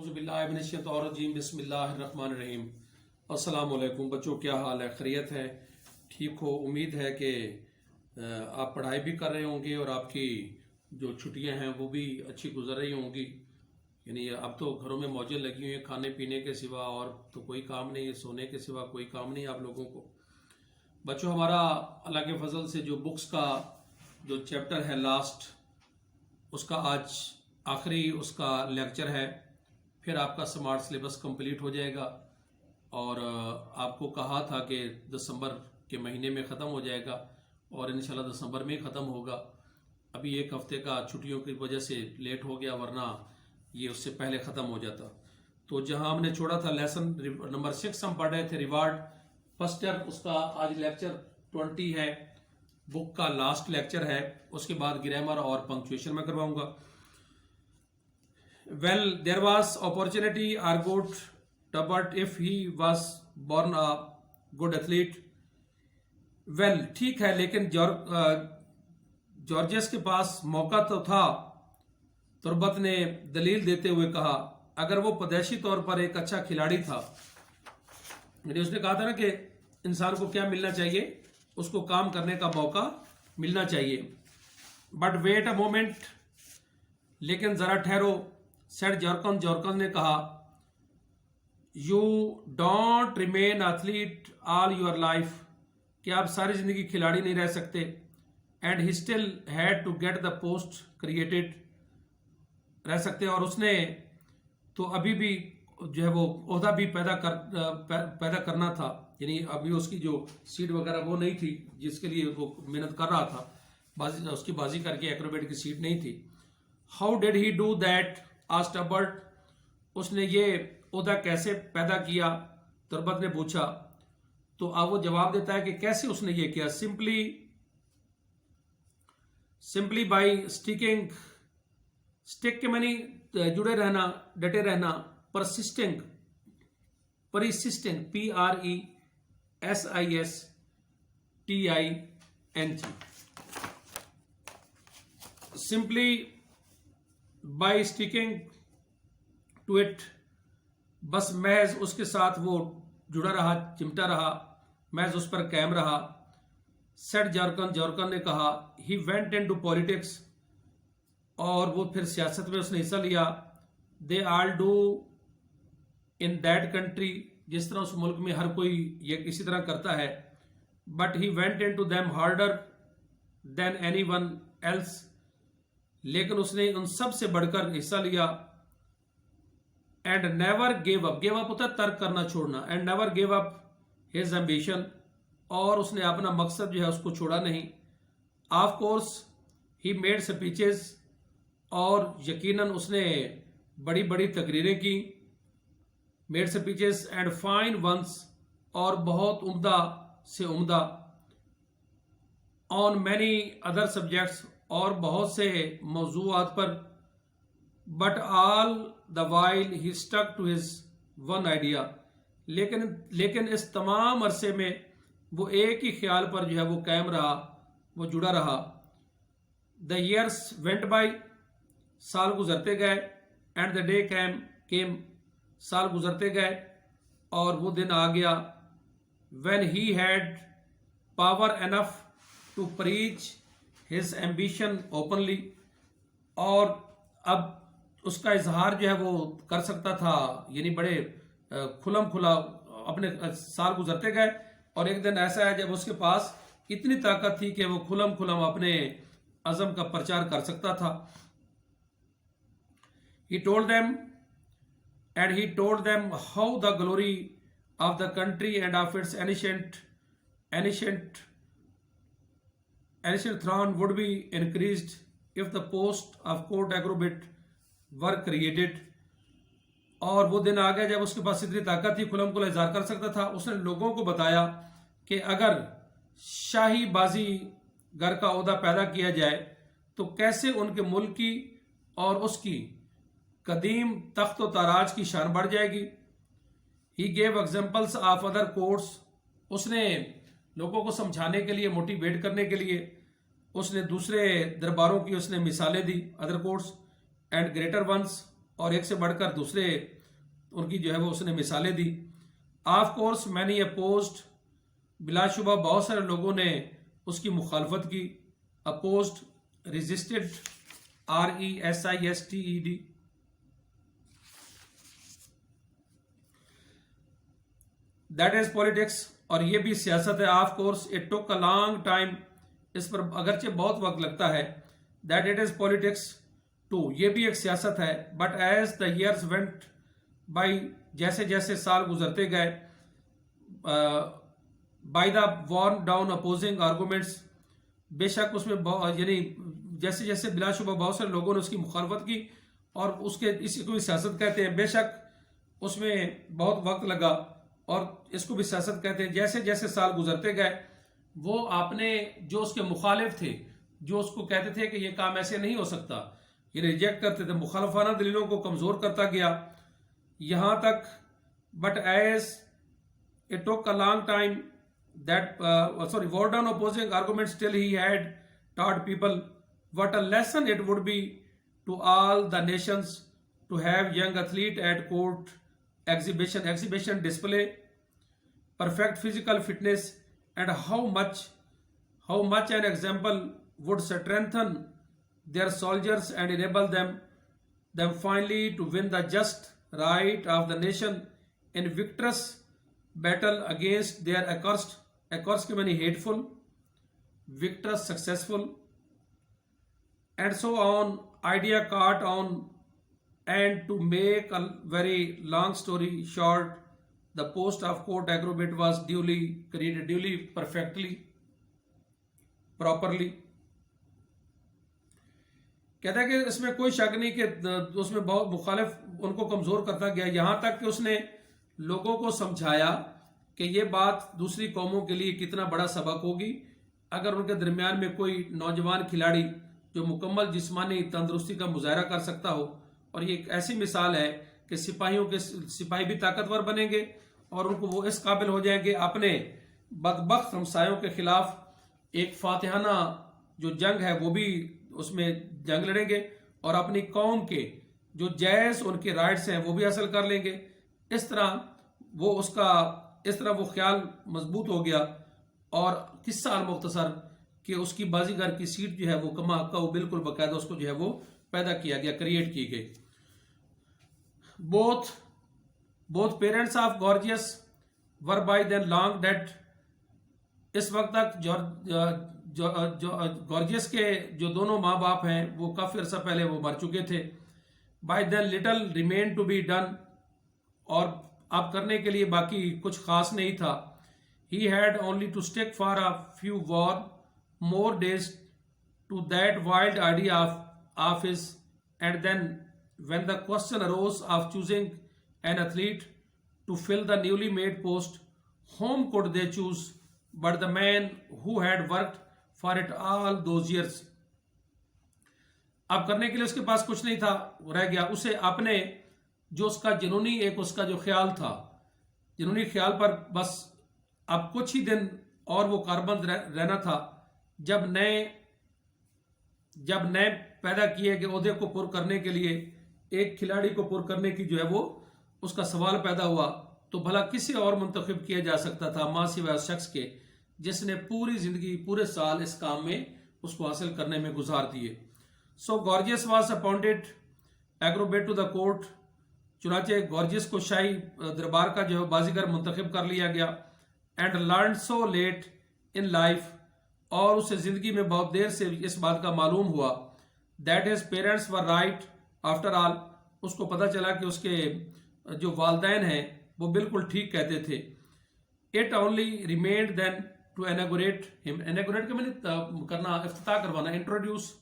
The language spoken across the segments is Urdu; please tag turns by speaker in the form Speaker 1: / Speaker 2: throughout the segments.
Speaker 1: اعوذ باللہ من الشیطان الرجیم بسم اللہ الرحمن الرحیم۔ السلام علیکم بچوں، کیا حال ہے؟ خیریت ہے؟ ٹھیک ہو؟ امید ہے کہ آپ پڑھائی بھی کر رہے ہوں گے اور آپ کی جو چھٹیاں ہیں وہ بھی اچھی گزر رہی ہوں گی۔ یعنی اب تو گھروں میں موجیں لگی ہوئی ہیں، کھانے پینے کے سوا اور تو کوئی کام نہیں ہے، سونے کے سوا کوئی کام نہیں آپ لوگوں کو۔ بچوں، ہمارا اللہ کے فضل سے جو بکس کا جو چیپٹر ہے لاسٹ، اس کا آج آخری اس کا لیکچر ہے، پھر آپ کا سمارٹ سلیبس کمپلیٹ ہو جائے گا اور آپ کو کہا تھا کہ دسمبر کے مہینے میں ختم ہو جائے گا اور انشاءاللہ دسمبر میں ہی ختم ہوگا۔ ابھی ایک ہفتے کا چھٹیوں کی وجہ سے لیٹ ہو گیا، ورنہ یہ اس سے پہلے ختم ہو جاتا۔ تو جہاں ہم نے چھوڑا تھا لیسن نمبر 6 ہم پڑھ رہے تھے ریوارڈ فرسٹ ایئر، اس کا آج لیکچر 20 ہے، بک کا لاسٹ لیکچر ہے۔ اس کے بعد گرامر اور پنکچویشن میں کرواؤں گا۔ Well, there was opportunity, argued Tubbert, if he was born a good athlete. Well, ٹھیک ہے، لیکن جارجس کے پاس موقع تو تھا، تربت نے دلیل دیتے ہوئے کہا، اگر وہ پیدائشی طور پر ایک اچھا کھلاڑی تھا۔ یعنی اس نے کہا تھا نا کہ انسان کو کیا ملنا چاہیے، اس کو کام کرنے کا موقع ملنا چاہیے۔ بٹ ویٹ اے مومنٹ، لیکن ذرا ٹھہرو، سیڈ جورکن نے کہا، you don't remain athlete all your life, کہ آپ ساری زندگی کھلاڑی نہیں رہ سکتے۔ And he still had to get the post created, رہ سکتے، اور اس نے تو ابھی بھی جو ہے وہ عہدہ بھی پیدا کرنا تھا۔ یعنی ابھی اس کی جو سیٹ وغیرہ وہ نہیں تھی جس کے لیے وہ محنت کر رہا تھا، اس کی بازی کر کے ایکروبیٹ کی سیٹ نہیں تھی۔ How did he do that asked ٹبرٹ، اس نے یہ عہدہ کیسے پیدا کیا، تربت نے پوچھا۔ تو اب وہ جواب دیتا ہے کہ کیسے اس نے یہ کیا، سمپلی بائی اسٹیکنگ، اسٹک کے معنی جڑے رہنا، ڈٹے رہنا، persisting, PRESISTING، simply by sticking to it, بس محض اس کے ساتھ وہ جڑا رہا، چمٹا رہا، محض اس پر قائم رہا۔ سیڈ جورکن نے کہا، ہی وینٹ ان ٹو پالیٹکس، اور وہ پھر سیاست میں اس نے حصہ لیا۔ They all do in that country, جس طرح اس ملک میں ہر کوئی یہ اسی طرح کرتا ہے۔ But he went in to them harder than anyone else, لیکن اس نے ان سب سے بڑھ کر حصہ لیا۔ And never give up, give up ہوتا ہے ترک کرنا، چھوڑنا، and never give up his ambition, اور اس نے اپنا مقصد جو ہے اس کو چھوڑا نہیں۔ Of course he made speeches, اور یقیناً اس نے بڑی بڑی تقریریں کی، made speeches and fine ones, اور بہت عمدہ سے عمدہ، آن مینی ادر سبجیکٹس، اور بہت سے موضوعات پر۔ But all the while he stick to his one idea, لیکن اس تمام عرصے میں وہ ایک ہی خیال پر جو ہے وہ قائم رہا، وہ جڑا رہا۔ دا ایئرس وینٹ بائی، سال گزرتے گئے، اینڈ دا ڈے کیم، سال گزرتے گئے اور وہ دن آ گیا۔ When he had power enough to preach his ambition openly, اور اب اس کا اظہار جو ہے وہ کر سکتا تھا، یعنی بڑے کھلم کھلا، اپنے سال گزرتے گئے اور ایک دن ایسا ہے جب اس کے پاس اتنی طاقت تھی کہ وہ کھلم اپنے عزم کا پرچار کر سکتا تھا۔ He told them how the glory of the country and of its ancient throne would be increased if the post of court acrobat were created، اور وہ دن آ گیا جب اس کے پاس اتنی طاقت تھی، کھلم کھلا اظہار کر سکتا تھا۔ اس نے لوگوں کو بتایا کہ اگر شاہی بازی گر کا عہدہ پیدا کیا جائے تو کیسے ان کے ملک کی اور اس کی قدیم تخت و تاراج کی شان بڑھ جائے گی۔ He gave examples of other courts، اس نے لوگوں کو سمجھانے کے لیے، موٹیویٹ کرنے کے لیے اس نے دوسرے درباروں کی اس نے مثالیں دی، other courts and greater ones, اور ایک سے بڑھ کر دوسرے ان کی جو ہے وہ اس نے مثالیں دی. آف کورس مینی اپوزڈ، بلا شبہ بہت سارے لوگوں نے اس کی مخالفت کی. Opposed resisted, RESISTED. That is politics, اور یہ بھی سیاست ہے. Of course it took a long time, اس پر اگرچہ بہت وقت لگتا ہے. That it is politics too, یہ بھی ایک سیاست ہے. But as the years went by, جیسے جیسے سال گزرتے گئے، by the worn down opposing arguments, بے شک اس میں یعنی جیسے جیسے بلا شبہ بہت سارے لوگوں نے اس کی مخالفت کی، اور اسی کو بھی سیاست کہتے ہیں. بے شک اس میں بہت وقت لگا، اور اس کو بھی سیاست کہتے ہیں. جیسے جیسے سال گزرتے گئے، وہ آپ نے جو اس کے مخالف تھے، جو اس کو کہتے تھے کہ یہ کام ایسے نہیں ہو سکتا، یہ ریجیکٹ کرتے تھے، مخالفانہ دلیلوں کو کمزور کرتا گیا یہاں تک. But as it took a long time that wore down opposing arguments till he had taught people what a lesson it would be to all the nations to have young athlete at court exhibition display perfect physical fitness, and how much an example would strengthen their soldiers and enable them finally to win the just right of the nation in victorious battle against their accursed کے many hateful, victorious, successful, and so on idea caught on. And to make a very long story short, the post of court acrobat was duly created, duly, perfectly, properly. کہتا ہے کہ اس میں کوئی شک نہیں کہ اس میں بہت مخالف ان کو کمزور کرتا گیا، یہاں تک کہ اس نے لوگوں کو سمجھایا کہ یہ بات دوسری قوموں کے لیے کتنا بڑا سبق ہوگی اگر ان کے درمیان میں کوئی نوجوان کھلاڑی جو مکمل جسمانی تندرستی کا مظاہرہ کر سکتا ہو. اور یہ ایک ایسی مثال ہے کہ سپاہی بھی طاقتور بنیں گے، اور ان کو وہ اس قابل ہو جائیں گے اپنے بدبخت ہمسایوں کے خلاف ایک فاتحانہ جو جنگ ہے وہ بھی اس میں جنگ لڑیں گے، اور اپنی قوم کے جو جائز ان کے رائٹس ہیں وہ بھی حاصل کر لیں گے. اس طرح وہ خیال مضبوط ہو گیا. اور قصہ المختصر کہ اس کی بازیگر کی سیٹ جو ہے وہ کما حقہ وہ بالکل باقاعدہ اس کو جو ہے وہ پیدا کیا گیا، کریٹ کی گئی. both parents of Gorgias were by then long dead. اس وقت تک گورجیس کے جو دونوں ماں باپ ہیں وہ کافی عرصہ پہلے وہ مر چکے تھے. by then little remained to be done، اور اب کرنے کے لیے باقی کچھ خاص نہیں تھا. he had only to stick for a few more days to that wild idea of his, and then when the question arose of choosing an athlete to fill the newly made post, whom could they choose but the man who had worked for it all those years. اب کرنے کے لیے اس کے پاس کچھ نہیں تھا، رہ گیا اسے اپنے جو اس کا جنونی ایک اس کا جو خیال تھا، جنونی خیال پر بس اب کچھ ہی دن اور وہ کاربند رہنا تھا جب نئے پیدا کیے گئے عہدے کو پر کرنے کے لیے ایک کھلاڑی کو پر کرنے کی جو ہے وہ اس کا سوال پیدا ہوا. تو بھلا کسی اور منتخب کیا جا سکتا تھا ماں سوائے اس شخص کے جس نے پوری زندگی پورے سال اس کام میں اس کو حاصل کرنے میں گزار دیے. So Gorgias was appointed acrobat to the court, چنانچہ گورجیس کو شاہی دربار کا جو بازیگر منتخب کر لیا گیا. And learn so let in life, اور اسے زندگی میں بہت دیر سے اس بات کا معلوم ہوا that his parents were right after all, اس کو پتہ چلا کہ اس کے جو والدین ہیں وہ بالکل ٹھیک کہتے تھے. It only remained then to inaugurate him, inaugurate کا مطلب کرنا، افتتاح کروانا، انٹروڈیوس.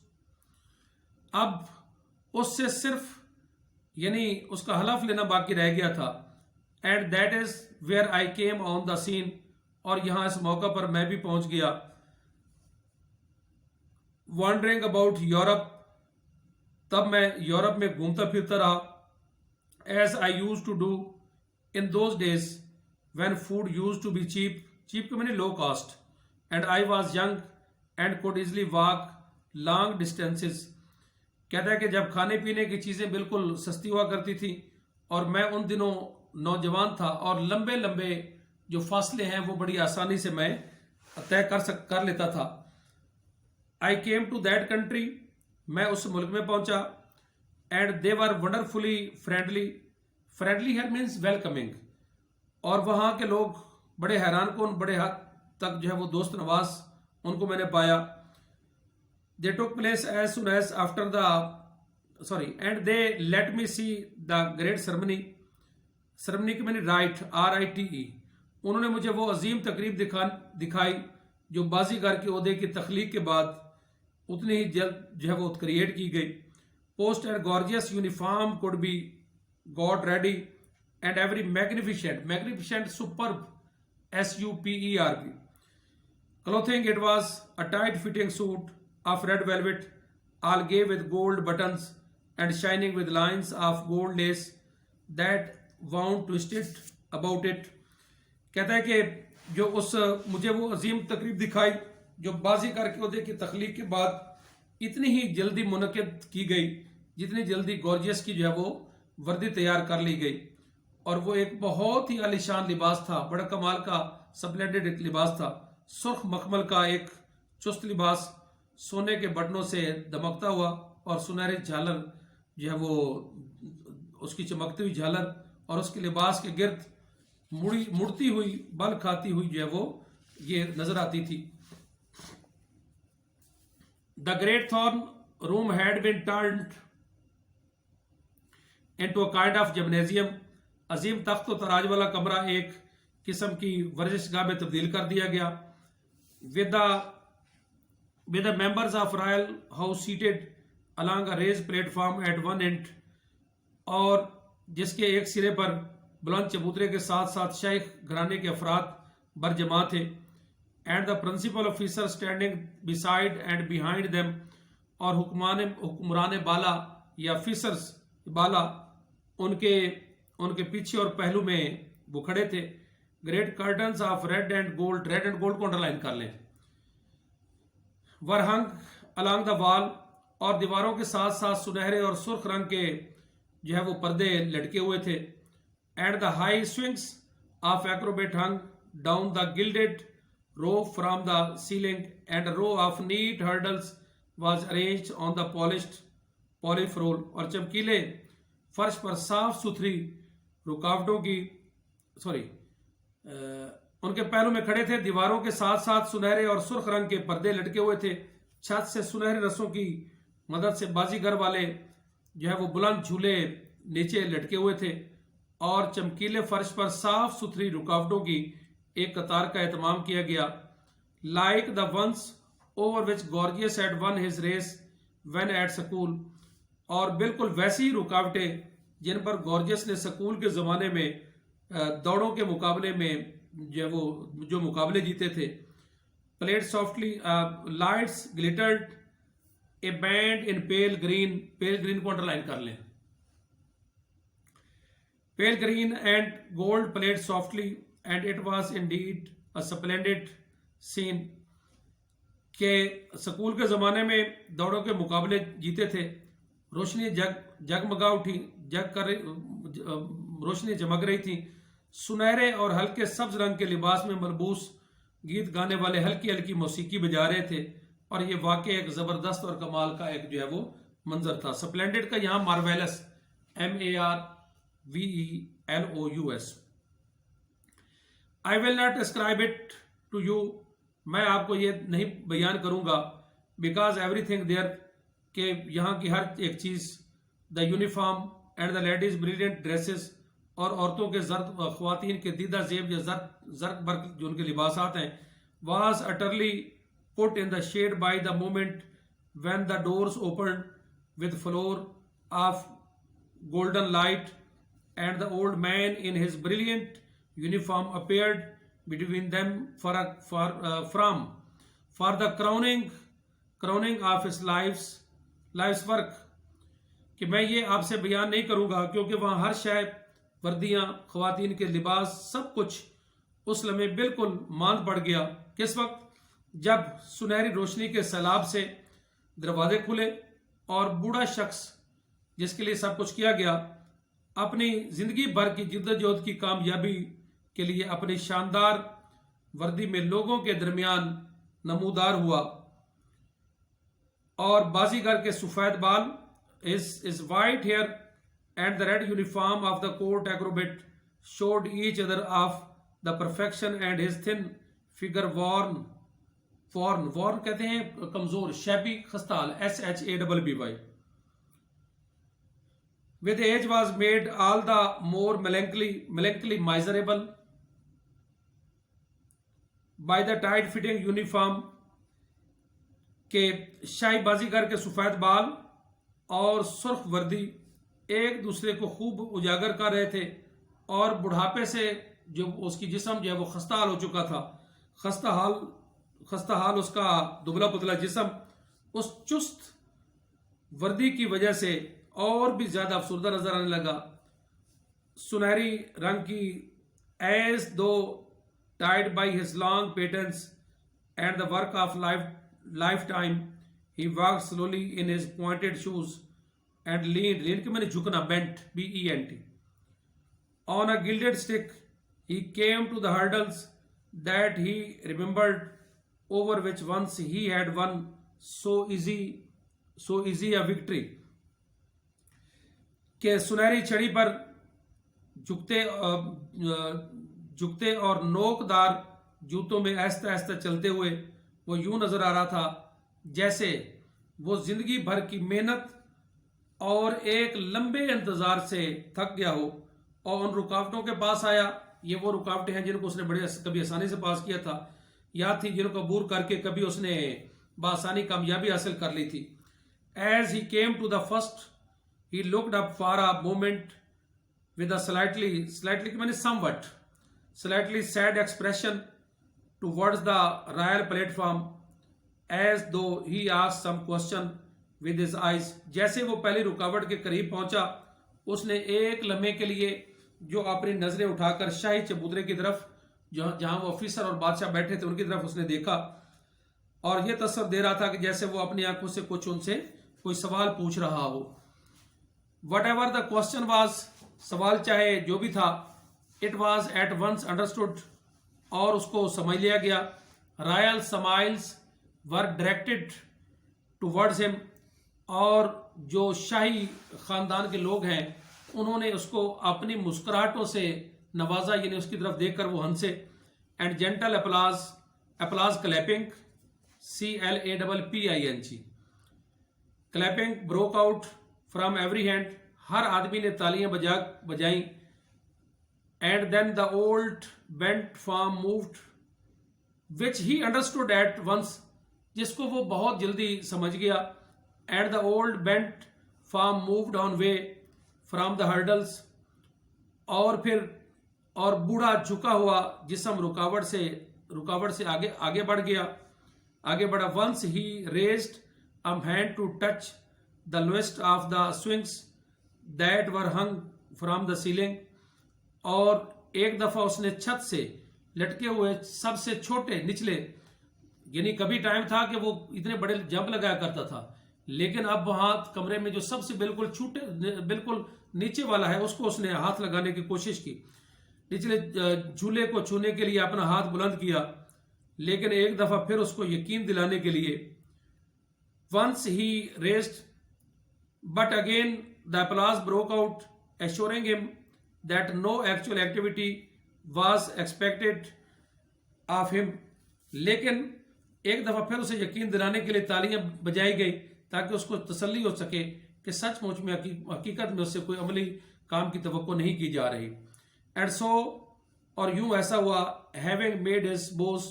Speaker 1: اب اس سے صرف یعنی اس کا حلف لینا باقی رہ گیا تھا. And that is where I came on the scene, اور یہاں اس موقع پر میں بھی پہنچ گیا. وانڈرنگ اباؤٹ یورپ، تب میں یورپ میں گھومتا پھرتا رہا. As I used to do in those days when food used to be cheap, cheap کے معنی low cost, and I was young and could easily walk long distances. کہتا ہے کہ جب کھانے پینے کی چیزیں بالکل سستی ہوا کرتی تھی اور میں ان دنوں نوجوان تھا اور لمبے لمبے جو فاصلے ہیں وہ بڑی آسانی سے میں طے کر لیتا تھا. I came to that country, میں اس ملک میں پہنچا. And they were wonderfully friendly. Friendly ہے مینس ویلکمنگ. اور وہاں کے لوگ بڑے حیران کن، بڑے حد تک جو ہے وہ دوست نواز ان کو میں نے پایا. They took place as soon as after and they let me see the great ceremony. ceremony کے میں نے RITE. انہوں نے مجھے وہ عظیم تقریب دکھائی جو بازیگر کے عہدے کی تخلیق کے بعد اتنی ہی جلد جو ہے وہ کریٹ کی گئی. Post and gorgeous uniform could be got ready and every magnificent superb SUPERB clothing. It was a tight fitting suit of red velvet, all gay with gold buttons and shining with lines of gold lace that wound twisted about it. کہتا ہے کہ جو مجھے وہ عظیم تقریب دکھائی جو بازیگر کے عہدے کی تخلیق کے بعد اتنی ہی جلدی منعقد کی گئی جتنی جلدی گورجیس کی جو ہے وہ وردی تیار کر لی گئی. اور وہ ایک بہت ہی عالیشان لباس تھا، بڑا کمال کا سپلینڈڈ ایک لباس تھا. سرخ مخمل کا ایک چست لباس، سونے کے بٹنوں سے دمکتا ہوا اور سنہری جھالر جو ہے وہ اس کی چمکتی ہوئی جھالر اور اس کے لباس کے گرد مڑتی ہوئی بل کھاتی ہوئی جو ہے وہ یہ نظر آتی تھی. The great throne room had been turned into a kind of gymnasium. عظیم تخت و تراج والا کمرہ ایک قسم کی ورزش گاہ میں تبدیل کر دیا گیا. with the members of royal house seated along a raised platform at one end, اور جس کے ایک سرے پر بلند چبوترے کے ساتھ ساتھ شیخ گھرانے کے افراد برجمع تھے. and the principal officer standing beside and behind them, اور حکمران بالا یا افیسرز بالا ان کے پیچھے اور پہلو میں وہ کھڑے تھے. Great curtains of red and gold کو انڈرلائن کر لیں. ور ہنگ along the wall، اور دیواروں کے ساتھ ساتھ سنہرے اور سرخ رنگ کے جو ہے وہ پردے لٹکے ہوئے تھے. And the high swings of acrobat hung down the gilded rope from the ceiling, and a row of neat hurdles was arranged on the polished polyfloor. اور چمکیلے فرش پر صاف ستھری رکاوٹوں کی ان کے پہلو میں کھڑے تھے. دیواروں کے ساتھ ساتھ سنہرے اور سرخ رنگ کے پردے لٹکے ہوئے تھے. چھت سے سنہرے رسوں کی مدد سے بازیگر والے جو ہے وہ بلند جھولے نیچے لٹکے ہوئے تھے اور چمکیلے فرش پر صاف ستھری رکاوٹوں کی ایک قطار کا اہتمام کیا گیا. Like the ones over which Gorgias had won his race when at school, اور بالکل ویسی رکاوٹیں جن پر گورجیس نے سکول کے زمانے میں دوڑوں کے مقابلے میں جو مقابلے جیتے تھے. Plate softly lights glittered a band in pale green کو انڈرلائن کر لیں. Pale green and gold plate softly and it was indeed a splendid scene. کہ سکول کے زمانے میں دوڑوں کے مقابلے جیتے تھے. روشنی جگمگا اٹھی روشنی چمک رہی تھی. سنہرے اور ہلکے سبز رنگ کے لباس میں ملبوس گیت گانے والے ہلکی ہلکی موسیقی بجا رہے تھے اور یہ واقع ایک زبردست اور کمال کا ایک جو ہے وہ منظر تھا. سپلینڈڈ کا یہاں مارویلس MARVELOUS. I will not ascribe it to you، میں آپ کو یہ نہیں بیان کروں گا. because everything there، کہ یہاں کی ہر ایک چیز، the uniform and the ladies brilliant dresses، اور عورتوں کے زرد خواتین کے دیدہ زیب یا زرق برق جو ان کے لباسات ہیں، was utterly put in the shade by the moment when the doors opened with floor of golden light and the old man in his brilliant uniform appeared between them for the crowning of his life's work. کہ میں یہ آپ سے بیان نہیں کروں گا کیونکہ وہاں ہر شے، وردیاں، خواتین کے لباس، سب کچھ اس لمحے بالکل ماند پڑ گیا. کس وقت؟ جب سنہری روشنی کے سیلاب سے دروازے کھلے اور بوڑھا شخص جس کے لیے سب کچھ کیا گیا اپنی زندگی بھر کی جدوجہد کی کامیابی کے لیے اپنی شاندار وردی میں لوگوں کے درمیان نمودار ہوا، اور بازیگر کے سفید بال his white hair and the red uniform of the court acrobat showed each other off the perfection, and his thin figure worn کہتے ہیں کمزور، shabby خستال SHABBY with age was made all the more melancholy miserable by the tight fitting uniform کہ شاہی بازیگر کے سفید بال اور سرخ وردی ایک دوسرے کو خوب اجاگر کر رہے تھے، اور بڑھاپے سے جو اس کی جسم جو ہے وہ خستہ حال ہو چکا تھا، خستہ حال اس کا دبلا پتلا جسم اس چست وردی کی وجہ سے اور بھی زیادہ افسردہ نظر آنے لگا۔ سنہری رنگ کی as though tied by his long patterns and the work of lifetime, he walked slowly in his pointed shoes and leaned کے میں نے جھکنا bent BENT on a gilded stick. He came to the hurdles that he remembered, over which once he had won so easy a victory کہ سنہری چھڑی پر جھکتے اور نوکدار جوتوں میں آہستہ آہستہ چلتے ہوئے وہ یوں نظر آ رہا تھا جیسے وہ زندگی بھر کی محنت اور ایک لمبے انتظار سے تھک گیا ہو، اور ان رکاوٹوں کے پاس آیا۔ یہ وہ رکاوٹیں ہیں جن کو اس نے کبھی آسانی سے پاس کیا تھا، یاد تھی جن کو عبور کر کے کبھی اس نے بآسانی کامیابی حاصل کر لی تھی۔ As he came to the first, he looked up for a moment with a slightly sad expression towards the royal platform, as though he asked some question with his eyes. جیسے وہ پہلی رکاوٹ کے قریب پہنچا، اس نے ایک لمحے کے لیے جو اپنی نظریں اٹھا کر شاہی چبوترے کی طرف جہاں وہ آفیسر اور بادشاہ بیٹھے تھے ان کی طرف اس نے دیکھا، اور یہ تصور دے رہا تھا کہ جیسے وہ اپنی آنکھوں سے کچھ ان سے کوئی سوال پوچھ رہا ہو۔ Whatever the question was، سوال چاہے جو بھی تھا، it was at once understood، اور اس کو سمجھ لیا گیا۔ Royal smiles were directed towards him، اور جو شاہی خاندان کے لوگ ہیں انہوں نے اس کو اپنی مسکراہٹوں سے نوازا، یعنی اس کی طرف دیکھ کر وہ ہنسے۔ And gentle applause clapping CLAPPING clapping broke out from every hand، ہر آدمی نے تالیاں بجائیں۔ And then the old bent form moved, which he understood at once، جس کو وہ بہت جلدی سمجھ گیا۔ And the old bent form moved on way from the hurdles، اور بوڑھا جھکا ہوا جسم رکاوٹ سے آگے بڑھا۔ Once he raised a hand to touch the lowest of the swings that were hung from the ceiling، اور ایک دفعہ اس نے چھت سے لٹکے ہوئے سب سے چھوٹے نچلے، یعنی کبھی ٹائم تھا کہ وہ اتنے بڑے جمپ لگایا کرتا تھا، لیکن اب وہاں کمرے میں جو سب سے بالکل نیچے والا ہے اس کو اس نے ہاتھ لگانے کی کوشش کی، نچلے جھولے کو چھونے کے لیے اپنا ہاتھ بلند کیا، لیکن ایک دفعہ پھر اس کو یقین دلانے کے لیے once he raised، but again the applause broke out, assuring him that no actual activity was expected of him، لیکن ایک دفعہ پھر اسے یقین دلانے کے لیے تالیاں بجائی گئی تاکہ اس کو تسلی ہو سکے کہ سچ مچ میں حقیقت میں اس سے کوئی عملی کام کی توقع نہیں کی جا رہی۔ اینڈ سو، اور یوں ایسا ہوا، having made his bows،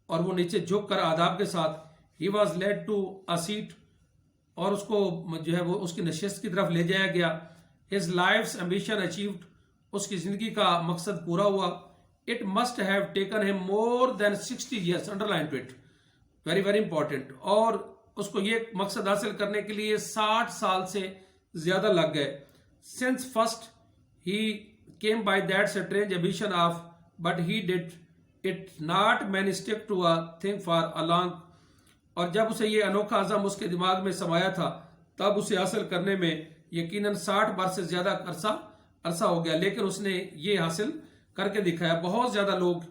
Speaker 1: اور وہ نیچے جھک کر آداب کے ساتھ، he was led to a seat، اور اس کو جو ہے وہ اس کی نشست کی طرف لے جایا گیا۔ his life's ambition achieved، اس کی زندگی کا مقصد پورا ہوا۔ it must have taken him more than 60 years، underline to it، very very important، اور اس کو یہ مقصد حاصل کرنے کے لیے 60 سال سے زیادہ لگ گئے۔ since first he came by that strange ambition of، but he did it not many stick to a thing for a long، اور جب اسے یہ انوکھا عزم اس کے دماغ میں سمایا تھا تب اسے حاصل کرنے میں یقیناً 60 بار سے زیادہ عرصہ ہو گیا، لیکن اس نے یہ حاصل کر کے دکھایا۔ بہت زیادہ لوگ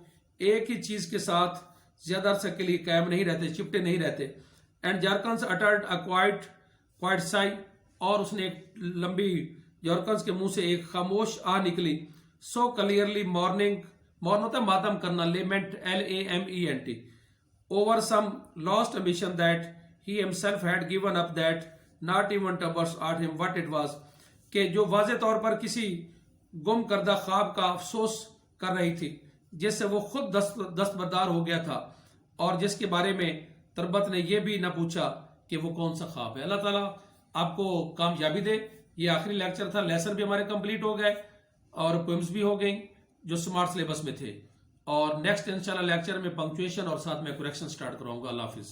Speaker 1: ایک ہی چیز کے ساتھ زیادہ عرصے کے لیے قائم نہیں رہتے، چپٹے نہیں رہتے۔ اینڈ جارکنس اٹرڈ اے کوائٹ سائی، اور اس نے ایک لمبی جارکنس کے منہ سے ایک خاموش آہ نکلی۔ سو کلیئرلی مورن ہوتا ہے ماتم کرنا، لیمنٹ LAMENT over some last ambition that he himself had given up that not even to burst at him what it was، کہ جو واضح طور پر کسی گم کردہ خواب کا افسوس کر رہی تھی جس سے وہ خود دستبردار ہو گیا تھا، اور جس کے بارے میں تربت نے یہ بھی نہ پوچھا کہ وہ کون سا خواب ہے۔ اللہ تعالیٰ آپ کو کامیابی دے۔ یہ آخری لیکچر تھا، لیسن بھی ہمارے کمپلیٹ ہو گئے اور پوئمز بھی ہو گئیں جو سمارٹ سلیبس میں تھے، اور نیکسٹ انشاءاللہ لیکچر میں پنکچویشن اور ساتھ میں کریکشن سٹارٹ کراؤں گا۔ اللہ حافظ۔